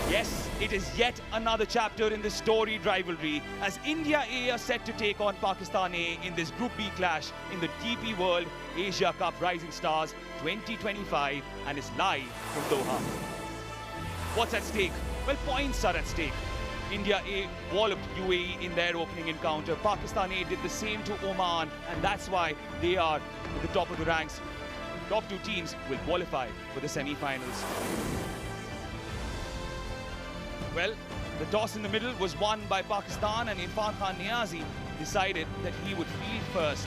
Yes, it is yet another chapter in this storied rivalry as India A are set to take on Pakistan A in this Group B clash in the DP World Asia Cup Rising Stars 2025 and is live from Doha. What's at stake? Well, points are at stake. India A walloped UAE in their opening encounter. Pakistan A did the same to Oman, and that's why they are at the top of the ranks. Top two teams will qualify for the semi-finals. Well, the toss in the middle was won by Pakistan, and Irfan Khan Niazi decided that he would field first.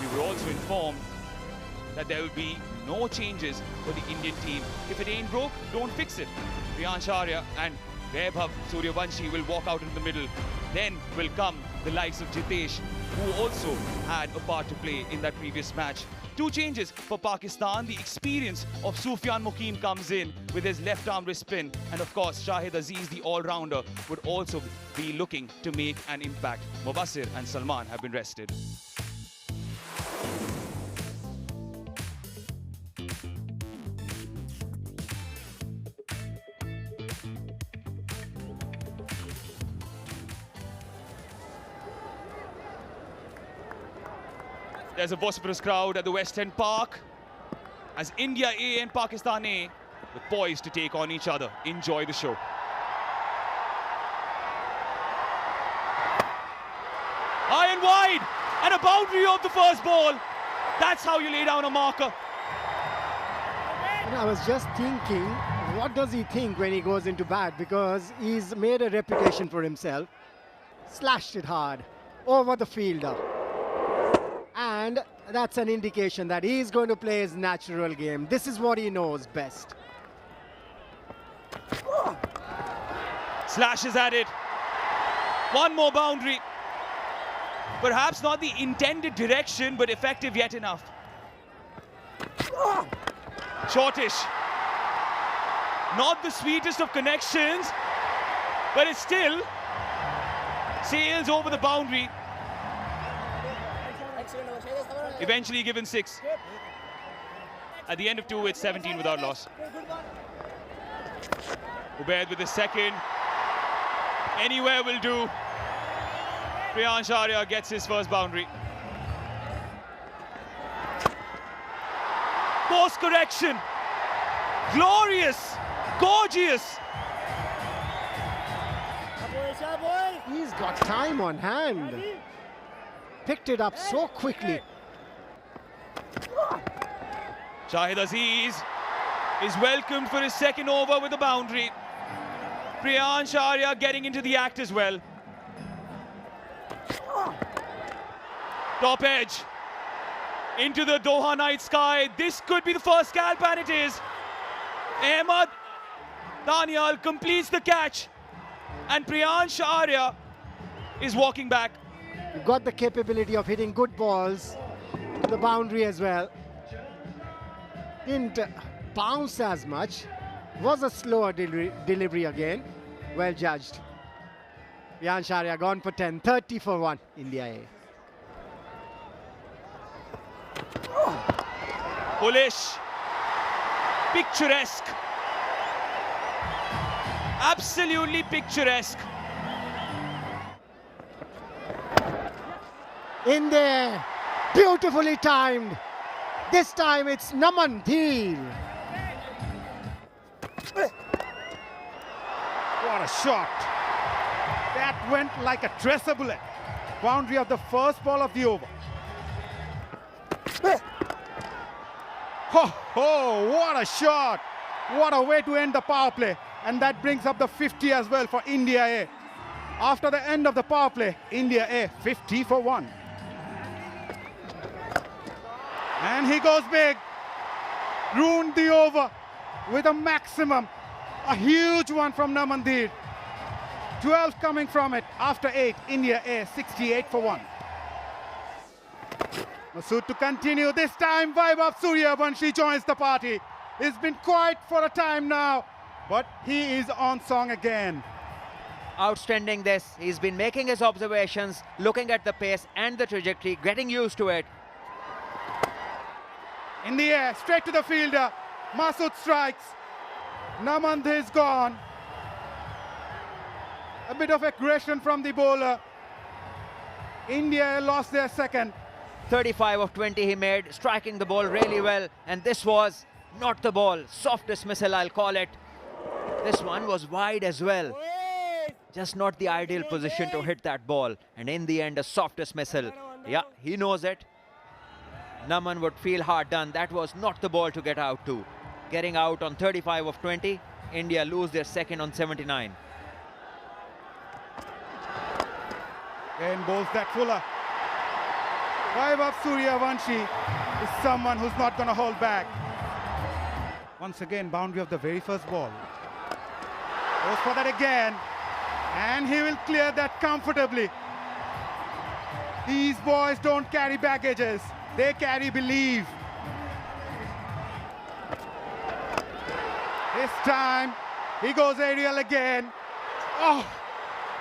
We were also informed that there will be no changes for the Indian team. If it ain't broke, don't fix it. Priyansh Arya and Vaibhav Suryavanshi will walk out in the middle. Then will come the likes of Jitesh, who also had a part to play in that previous match. Two changes for Pakistan. The experience of Sufyan Mukim comes in with his left arm wrist spin. And of course, Shahid Aziz, the all-rounder, would also be looking to make an impact. Mubassir and Salman have been rested. There's a vociferous crowd at the West End Park as India A and Pakistan A are poised to take on each other. Enjoy the show. High and wide, and a boundary of the first ball. That's how you lay down a marker. And I was just thinking, what does he think when he goes into bat? Because he's made a reputation for himself. Slashed it hard over the fielder. And that's an indication that he's going to play his natural game. This is what he knows best. Slashes at it. One more boundary. Perhaps not the intended direction, but effective yet enough. Shortish. Not the sweetest of connections, but it still sails over the boundary. Eventually given 6. At the end of 2, it's 17 without loss. Ubaid with the second. Anywhere will do. Priyansh Arya gets his first boundary. Course correction. Glorious. Gorgeous. He's got time on hand. Picked it up so quickly. Shahid Aziz is welcomed for his second over with a boundary. Priyansh Arya getting into the act as well. Top edge. Into the Doha night sky. This could be the first scalp, and it is. Ahmed Daniel completes the catch. And Priyansh Arya is walking back. You've got the capability of hitting good balls to the boundary as well. Didn't bounce as much. Was a slower delivery again. Well judged. Priyansh Arya gone for 10. 30 for 1. India A. Bullish. Picturesque. Absolutely picturesque. In there. Beautifully timed. This time it's Naman-Dhir. What a shot. That went like a tracer bullet. Boundary of the first ball of the over. Oh, what a shot. What a way to end the power play. And that brings up the 50 as well for India A. After the end of the power play, India A 50 for 1. And he goes big. Ruined the over with a maximum. A huge one from Naman-Dhir. 12 coming from it after 8. India A 68 for 1. Masood to continue. This time Vaibhav Suryavanshi joins the party. It's been quiet for a time now, but he is on song again. Outstanding this. He's been making his observations, looking at the pace and the trajectory, getting used to it. In the air, straight to the fielder. Masood strikes. Namand is gone. A bit of aggression from the bowler. India lost their second. 35 of 20 he made, striking the ball really well. And this was not the ball. Soft dismissal, I'll call it. This one was wide as well. Just not the ideal position to hit that ball. And in the end, a soft dismissal. Yeah, he knows it. Naman would feel hard done. That was not the ball to get out to. Getting out on 35 of 20. India lose their second on 79. And bowls that Fuller. Vaibhav Suryavanshi is someone who's not going to hold back. Once again, boundary of the very first ball. Goes for that again. And he will clear that comfortably. These boys don't carry baggages. They carry belief. This time, he goes aerial again. Oh,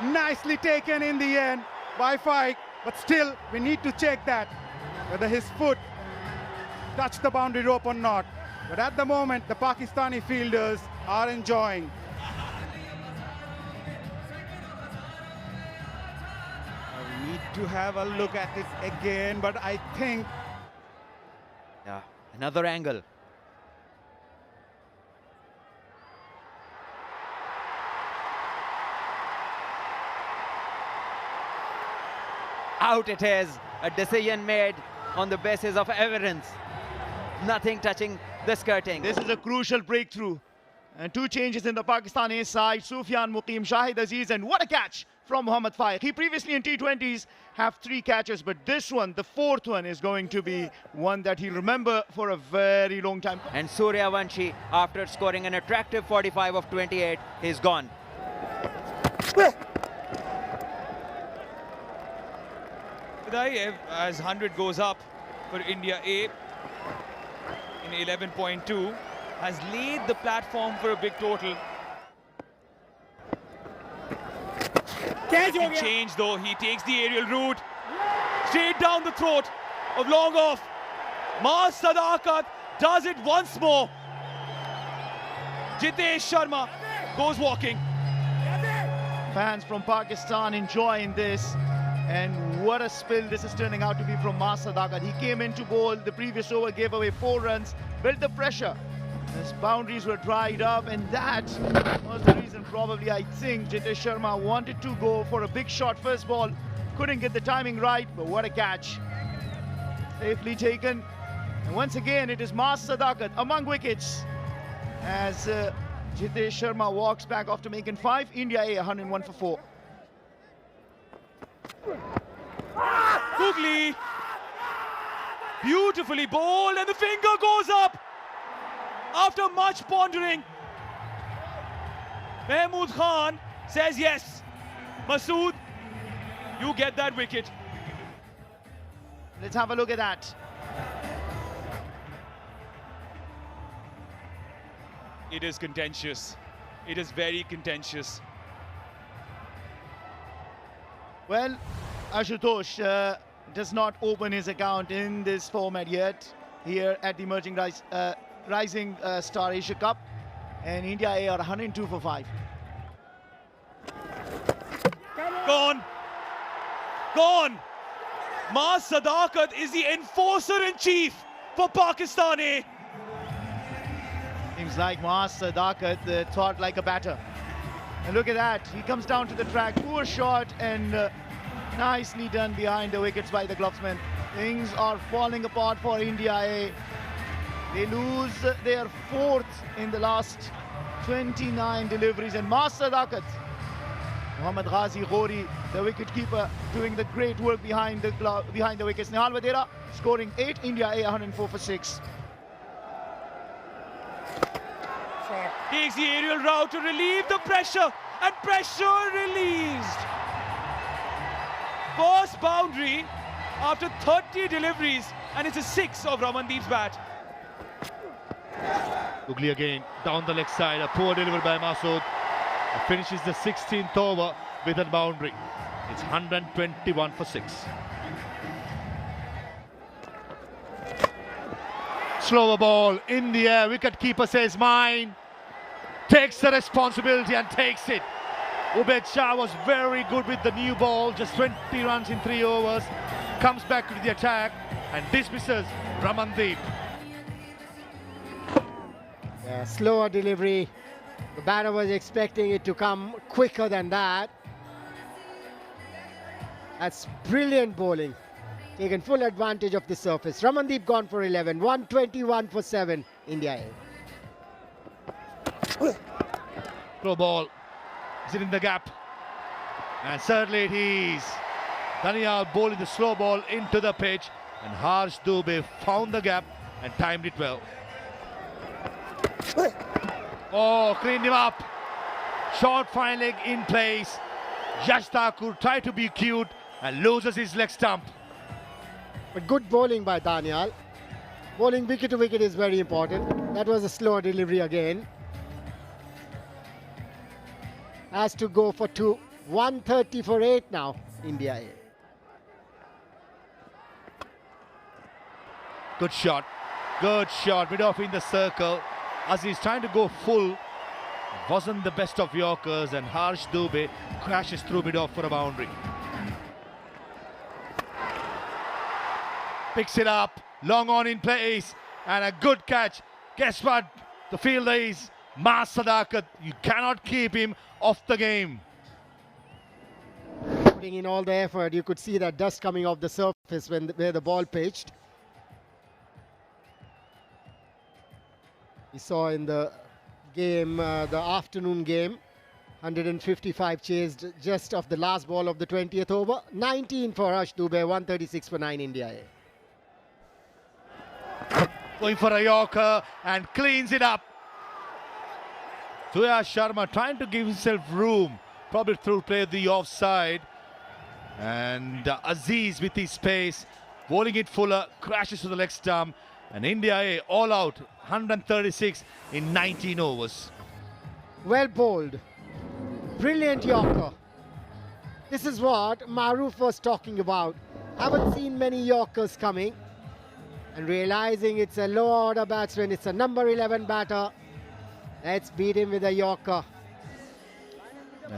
nicely taken in the end by Fike. But still, we need to check that, whether his foot touched the boundary rope or not. But at the moment, the Pakistani fielders are enjoying. We need to have a look at it again, but I think... Yeah, another angle. Out it is. A decision made on the basis of evidence. Nothing touching the skirting. This is a crucial breakthrough. And two changes in the Pakistani side. Sufyan Muqim, Shahid Aziz, and what a catch from Mohammad Faiq. He previously in T20s have 3 catches, but this one, the 4th one, is going to be one that he'll remember for a very long time. And Suryavanshi, after scoring an attractive 45 of 28, is gone. Uday, as 100 goes up for India A in 11.2, has laid the platform for a big total. He changed though, he takes the aerial route, straight down the throat of long off. Maaz Sadakat does it once more. Jitesh Sharma goes walking. Fans from Pakistan enjoying this. And what a spill this is turning out to be from Maaz Sadakat. He came into bowl, the previous over gave away 4 runs, built the pressure. His boundaries were dried up, and that was the reason probably I think Jitesh Sharma wanted to go for a big shot first ball. Couldn't get the timing right, but what a catch. Safely taken. And once again, it is Maaz Sadakat among wickets as Jitesh Sharma walks back after making 5. India A 101 for 4. Googly, beautifully bowled, and the finger goes up after much pondering. Mahmood Khan says yes. Masood, you get that wicket. Let's have a look at that. It is contentious. It is very contentious. Well, Ashutosh does not open his account in this format yet here at the Emerging Rising Star Asia Cup, and India A are 102 for 5. Gone. Gone. Maaz Sadakat is the enforcer-in-chief for Pakistan A. Seems like Maaz Sadakat thought like a batter. And look at that, he comes down to the track, poor shot, and nicely done behind the wickets by the glovesman. Things are falling apart for India A. They lose their 4th in the last 29 deliveries, and Maaz Sadakat, Mohammad Ghazi Ghori, the wicketkeeper, doing the great work behind the wickets. Nihal Vadera scoring 8, India A 104 for 6. Takes the aerial route to relieve the pressure, and pressure released. First boundary after 30 deliveries, and it's a 6 of Ramandeep's bat. Googly again down the leg side, a poor delivery by Masood. Finishes the 16th over with a boundary. It's 121 for 6. Slower ball in the air. Wicketkeeper says mine. Takes the responsibility and takes it. Ubaid Shah was very good with the new ball. Just 20 runs in 3 overs. Comes back to the attack and dismisses Ramandeep. Yeah, slower delivery. The batter was expecting it to come quicker than that. That's brilliant bowling. Taken full advantage of the surface. Ramandeep gone for 11. 121 for 7. India A. Throw ball. Is it in the gap? And certainly it is. Danial bowling the slow ball into the pitch. And Harsh Dubey found the gap and timed it well. Oh, cleaned him up. Short fine leg in place. Yash Thakur tried to be cute and loses his leg stump. But good bowling by Danial. Bowling wicket to wicket is very important. That was a slower delivery again. Has to go for 2. 130 for 8 now. India A. Good shot. Good shot. Mid off in the circle. Aziz trying to go full. Wasn't the best of Yorkers and Harsh Dubey crashes through mid off for a boundary. Picks it up. Long on in place. And a good catch. Guess what? The fielder is Mas Sadakat. You cannot keep him off the game. Putting in all the effort. You could see that dust coming off the surface where the ball pitched. We saw in the game, the afternoon game, 155 chased just off the last ball of the 20th over. 19 for Harsh Dubey, 136 for 9 India A. Going for a Yorker and cleans it up. Suyash Sharma trying to give himself room, probably through play the offside. And Aziz with his pace, bowling it fuller, crashes to the leg stump. And India A all out, 136 in 19 overs. Well bowled. Brilliant Yorker. This is what Maruf was talking about. Haven't seen many Yorkers coming. And realizing it's a low order batsman, it's a number 11 batter. Let's beat him with a Yorker.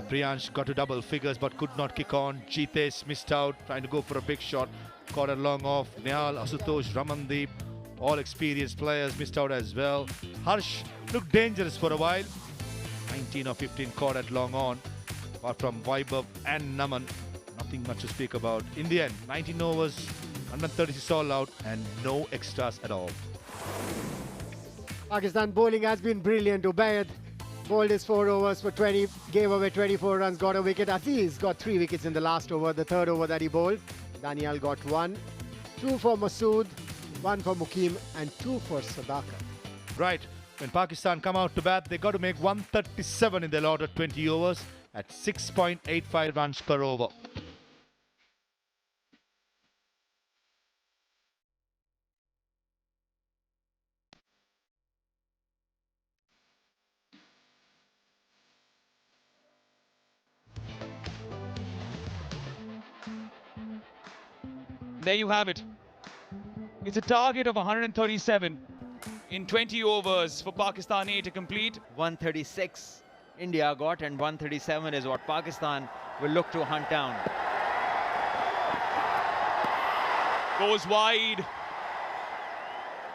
Priyansh got to double figures but could not kick on. Jitesh missed out, trying to go for a big shot. Caught it long off. Nihal, Asutosh, Ramandeep, all experienced players missed out as well. Harsh looked dangerous for a while. 19 or 15 caught at long on. Apart from Vaibhav and Naman, nothing much to speak about. In the end, 19 overs, 136 all out and no extras at all. Pakistan bowling has been brilliant. Ubaid bowled his 4 overs for 20, gave away 24 runs, got a wicket. Aziz got 3 wickets in the last over, the 3rd over that he bowled. Danial got 1. 2 for Masood, 1 for Mukim and 2 for Sadakat. Right, when Pakistan come out to bat, they got to make 137 in their allotted 20 overs at 6.85 runs per over. There you have it. It's a target of 137 in 20 overs for Pakistan A to complete. 136 India got and 137 is what Pakistan will look to hunt down. Goes wide.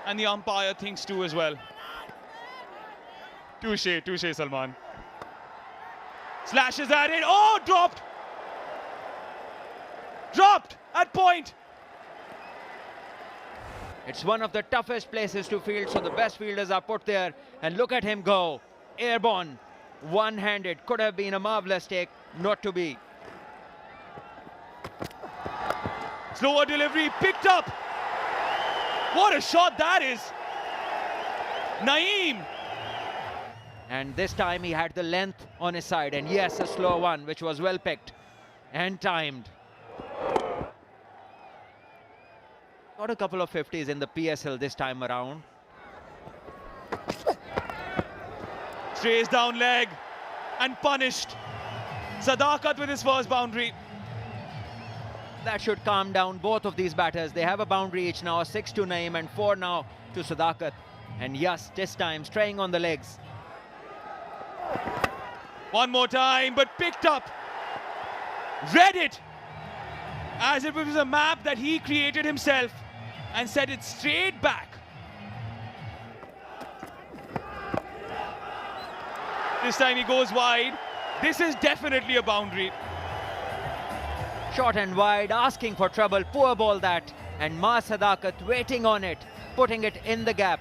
And the umpire thinks too as well. Touche Salman. Slashes at it. Oh, dropped. Dropped at point. It's one of the toughest places to field, so the best fielders are put there. And look at him go. Airborne, one-handed. Could have been a marvelous take, not to be. Slower delivery, picked up. What a shot that is. Naeem. And this time he had the length on his side. And yes, a slow one, which was well picked and timed. Got a couple of 50s in the PSL this time around. Strays down leg and punished. Sadakat with his first boundary. That should calm down both of these batters. They have a boundary each now, 6 to Naeem and 4 now to Sadakat. And yes, this time straying on the legs. One more time, but picked up. Read it as if it was a map that he created himself and set it straight back. This time he goes wide. This is definitely a boundary. Short and wide, asking for trouble. Poor ball that. And Ma Sadakat waiting on it, putting it in the gap.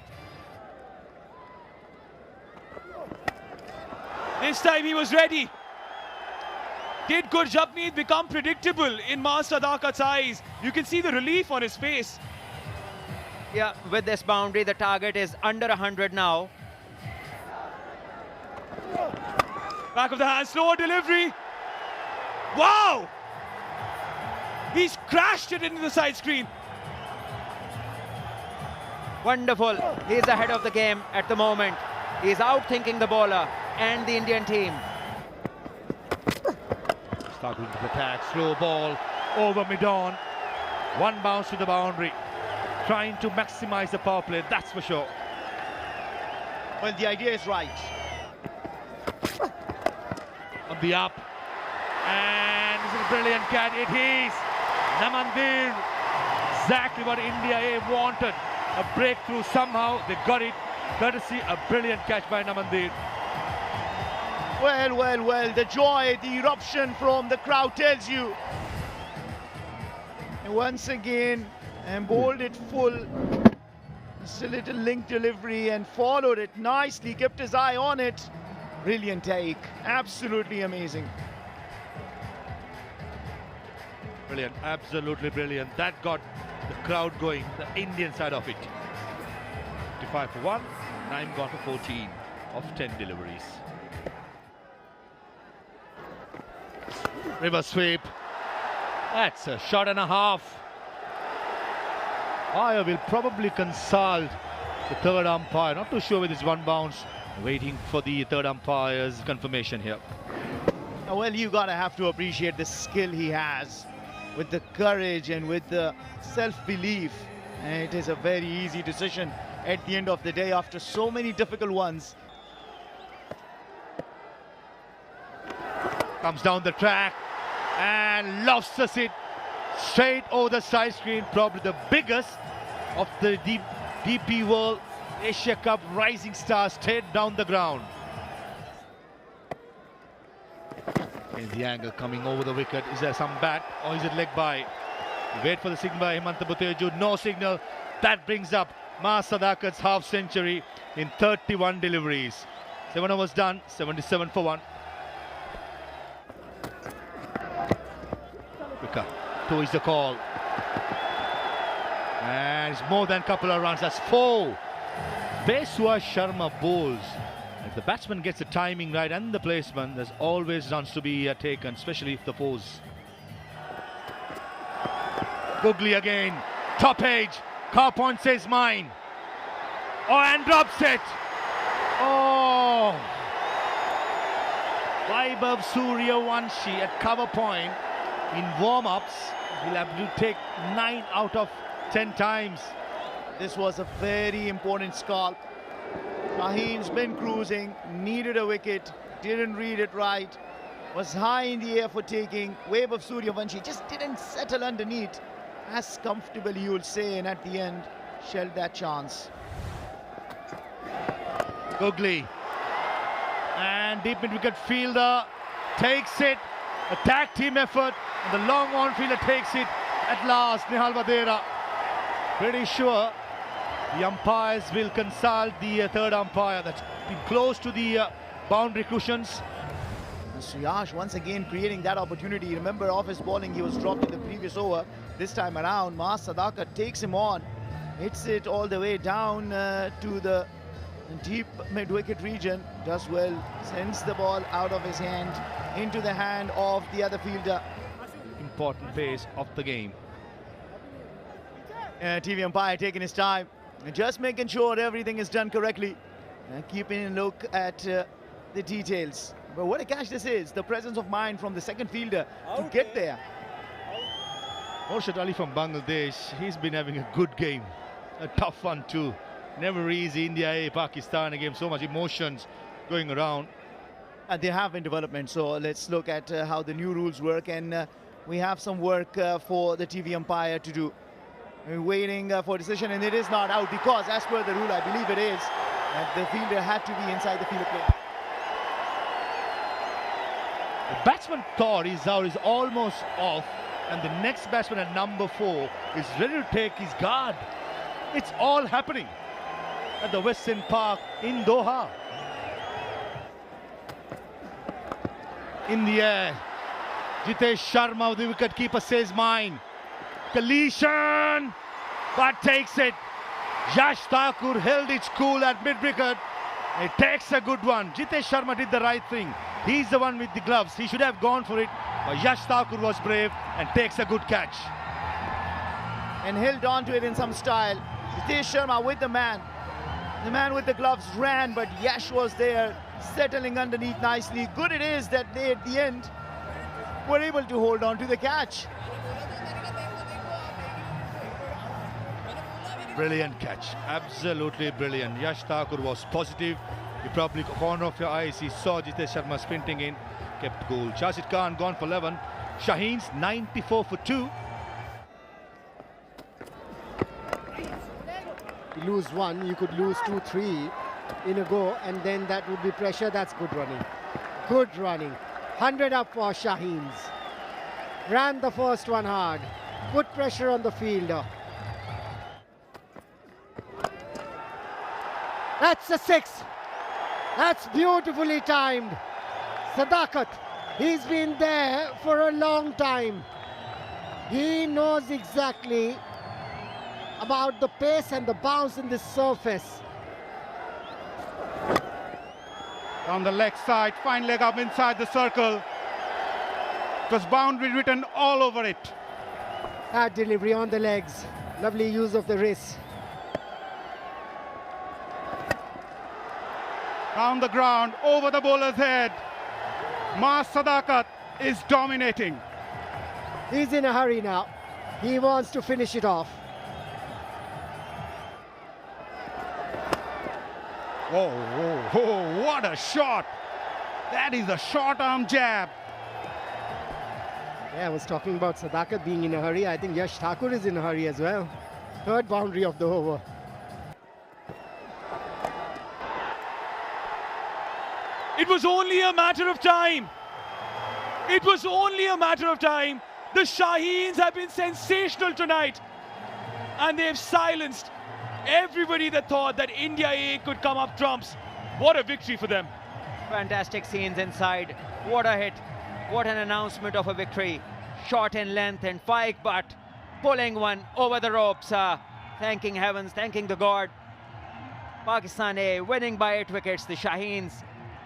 This time he was ready. Did Gurjapneet become predictable in Ma Sadakat's eyes? You can see the relief on his face. Yeah, with this boundary, the target is under 100 now. Back of the hand, slow delivery. Wow! He's crashed it into the side screen. Wonderful. He's ahead of the game at the moment. He's outthinking the bowler and the Indian team. Starting to attack, slow ball over mid-on. One bounce to the boundary. Trying to maximize the power play, that's for sure. Well, the idea is right. On the up. And this is a brilliant catch. It is Namandir. Exactly what India wanted. A breakthrough somehow. They got it. Courtesy, a brilliant catch by Namandir. Well, well, well, the joy, the eruption from the crowd tells you. And once again, and bowled it full. Just a little link delivery and followed it nicely, kept his eye on it. Brilliant take, absolutely amazing. Brilliant, absolutely brilliant. That got the crowd going, the Indian side of it. 55 for 1, Naeem gone for 14 of 10 deliveries. River sweep. That's a shot and a half. Umpire will probably consult the third umpire. Not too sure with this one bounce. Waiting for the third umpire's confirmation here. Well, you gotta have to appreciate the skill he has with the courage and with the self-belief. And it is a very easy decision at the end of the day after so many difficult ones. Comes down the track and lobsters it straight over the side screen. Probably the biggest of the DP World Asia Cup rising star straight down the ground. In the angle coming over the wicket. Is there some bat or is it leg by? Wait for the signal by Hemanta Buteju. No signal. That brings up Ma Sadakat's half century in 31 deliveries. 7 overs done. 77 for 1. Quicker. 2 is the call. And it's more than a couple of runs. That's 4. Peswa Sharma bowls. If the batsman gets the timing right and the placement, there's always runs to be taken, especially if the fours. Googly again. Top edge. Car point says mine. Oh, and drops it. Oh. Vaibhav Suryavanshi at cover point in warm-ups. He'll have to take 9 out of 10 times. This was a very important scalp. Shaheen's been cruising, needed a wicket, didn't read it right, was high in the air for taking. Vaibhav Suryavanshi just didn't settle underneath as comfortably, you will say, and at the end, shelled that chance. Googly. And deep mid-wicket fielder takes it. A tag team effort. And the long on fielder takes it at last. Nihal Vadera. Pretty sure the umpires will consult the third umpire that's been close to the boundary cushions. And Suyash once again creating that opportunity. Remember, off his bowling, he was dropped in the previous over. This time around, Ma Sadakat takes him on, hits it all the way down to the deep mid-wicket region. Does well, sends the ball out of his hand into the hand of the other fielder. Important phase of the game. TV umpire taking his time, and just making sure everything is done correctly, and keeping a look at the details. But what a catch this is, the presence of mind from the second fielder to get there. Morshad Ali from Bangladesh, he's been having a good game. A tough one too. Never easy. India, Pakistan, a game, so much emotions going around. And they have in development, so let's look at how the new rules work, and we have some work for the TV umpire to do. We're waiting for a decision, and it is not out because, as per the rule, I believe it is, the fielder had to be inside the field of play. The batsman thought his out is almost off, and the next batsman at number 4 is ready to take his guard. It's all happening at the Western Park in Doha. In the air, Jitesh Sharma, the wicketkeeper, says mine. Collision, but takes it. Yash Thakur held its cool at mid-wicket. It takes a good one. Jitesh Sharma did the right thing. He's the one with the gloves. He should have gone for it, but Yash Thakur was brave and takes a good catch. And held on to it in some style. Jitesh Sharma with the man. The man with the gloves ran, but Yash was there, settling underneath nicely. Good it is that they, at the end, were able to hold on to the catch. Brilliant catch, absolutely brilliant. Yash Thakur was positive. You probably corner of your eyes, he saw Jitesh Sharma sprinting in, kept cool. Shahid Khan gone for 11. Shaheen's 94 for 2. You lose one, you could lose 2, 3 in a go, and then that would be pressure. That's good running. Good running. 100 up for Shaheens. Ran the first one hard. Put pressure on the fielder. That's a 6. That's beautifully timed. Sadakat, he's been there for a long time. He knows exactly about the pace and the bounce in this surface. On the leg side, fine leg up inside the circle. It was boundary written all over it. That delivery on the legs. Lovely use of the wrist. Down the ground, over the bowler's head. Mas Sadakat is dominating. He's in a hurry now. He wants to finish it off. Whoa, whoa, whoa, what a shot. That is a short arm jab. Yeah, I was talking about Sadakat being in a hurry. I think Yash Thakur is in a hurry as well. Third boundary of the over. It was only a matter of time. It was only a matter of time. The Shaheens have been sensational tonight. And they've silenced everybody that thought that India A could come up trumps. What a victory for them. Fantastic scenes inside. What a hit. What an announcement of a victory. Short in length and Faik Butt pulling one over the ropes. Thanking heavens, thanking the God. Pakistan A winning by 8 wickets. The Shaheens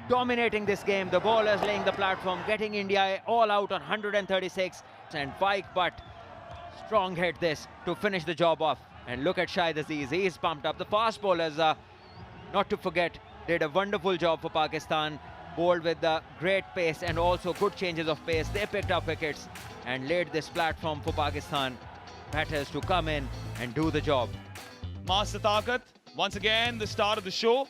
dominating this game. The bowlers laying the platform, getting India all out on 136. And Faik Butt strong hit this to finish the job off. And look at Shahid Aziz, he is pumped up. The fast bowlers, not to forget, did a wonderful job for Pakistan. Bowled with great pace and also good changes of pace. They picked up wickets and laid this platform for Pakistan batters to come in and do the job. Mas Sadakat, once again, the star of the show.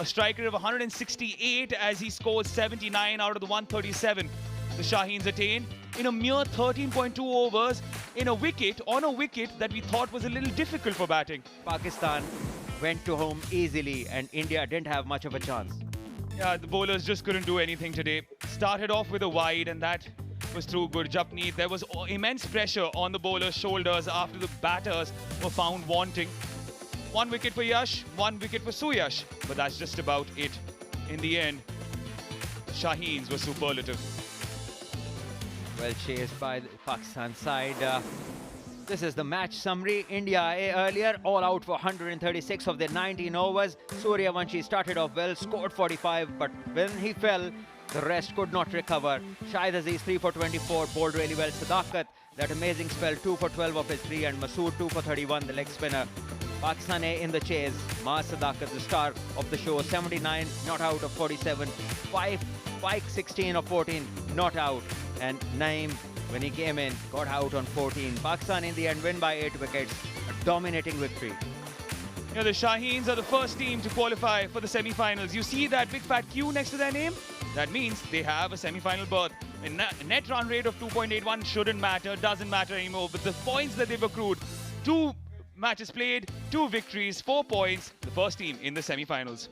A striker of 168 as he scores 79 out of the 137 the Shaheens attained in a mere 13.2 overs on a wicket that we thought was a little difficult for batting. Pakistan went to home easily and India didn't have much of a chance. Yeah, the bowlers just couldn't do anything today. Started off with a wide and that was through Gurjapneet. There was immense pressure on the bowlers' shoulders after the batters were found wanting. 1 wicket for Yash, 1 wicket for Suyash. But that's just about it. In the end, Shaheens were superlative. Well chased by the Pakistan side. This is the match summary. India earlier all out for 136 of their 19 overs. Suryavanshi started off well, scored 45, but when he fell, the rest could not recover. Shahid Aziz 3 for 24, bowled really well. Sadakat, that amazing spell, 2 for 12 of his 3, and Masood 2 for 31, the leg spinner. Pakistan A in the chase. Mas Sadakat, the star of the show, 79, not out of 47. Faik 16 of 14, not out. And Naeem when he came in, got out on 14. Pakistan in the end win by 8 wickets. A dominating victory. You know, the Shaheens are the first team to qualify for the semi-finals. You see that big fat Q next to their name? That means they have a semi-final berth. A net run rate of 2.81 shouldn't matter, doesn't matter anymore. But the points that they've accrued, 2 matches played, 2 victories, 4 points. The first team in the semi-finals.